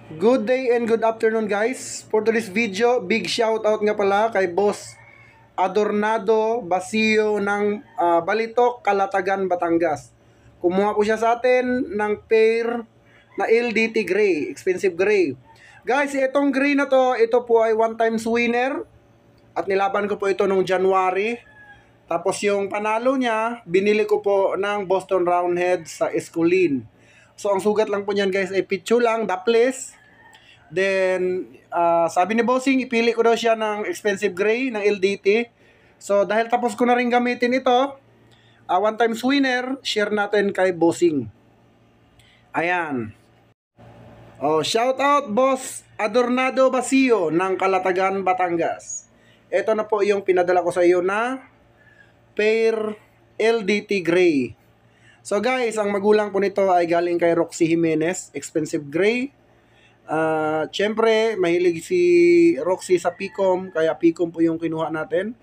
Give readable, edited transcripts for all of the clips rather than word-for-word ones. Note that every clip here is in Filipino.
Good day and good afternoon guys. For today's video, big shout out nga pala kay Boss Adornado Basio ng Balitok, Calatagan, Batangas. Kumuha po siya sa atin ng pair na LDT Gray, expensive gray. Guys, itong gray na to, ito po ay one times winner at nilaban ko po ito nung January. Tapos yung panalo niya, binili ko po ng Boston Roundhead sa Escolin. So ang sugat lang po niyan guys ay pitcho lang, daples. Then sabi ni Bossing, ipili ko daw siya ng expensive gray ng LDT. So dahil tapos ko na rin gamitin ito, one times winner, share natin kay Bossing. Ayan. Shout out Boss Adornado Basio ng Calatagan, Batangas. Ito na po yung pinadala ko sa iyo na pair LDT gray. So guys, ang magulang po nito ay galing kay Roxy Jimenez, expensive gray. Siyempre, mahilig si Roxy sa Picom, kaya Picom po yung kinuha natin.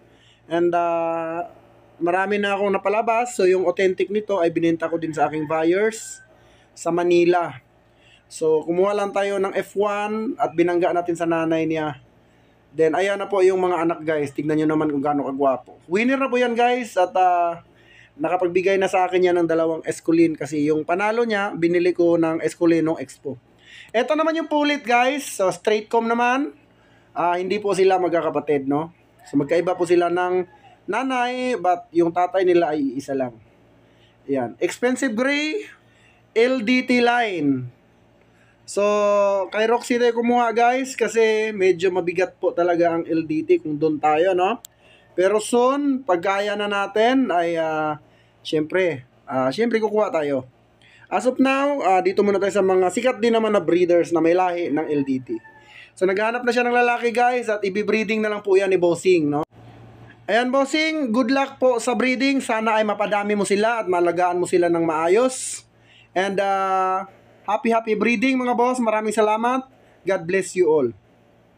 And marami na akong napalabas, so yung authentic nito ay binenta ko din sa aking buyers sa Manila. So kumuha lang tayo ng F1 at binangga natin sa nanay niya. Then ayan na po yung mga anak guys, tignan nyo naman kung gaano kagwapo. Winner na po yan guys at nakapagbigay na sa akin yan ng dalawang Escolin kasi yung panalo niya, binili ko ng Escolin ng Expo. Ito naman yung pulit guys, so straight comb naman, hindi po sila magkakapatid, no? So magkaiba po sila ng nanay, but yung tatay nila ay isa lang. Ayan, expensive gray, LDT line. So kay Roxy tayo kumuha guys, kasi medyo mabigat po talaga ang LDT kung doon tayo, no? Pero soon, pagkaya na natin, ay syempre kukuha tayo. As of now, dito muna tayo sa mga sikat din naman na breeders na may lahi ng LDT. So naghanap na siya ng lalaki guys at ibibreeding na lang po yan ni Bossing, no? Ayan Bossing, good luck po sa breeding. Sana ay mapadami mo sila at malagaan mo sila ng maayos. And happy breeding mga boss. Maraming salamat. God bless you all.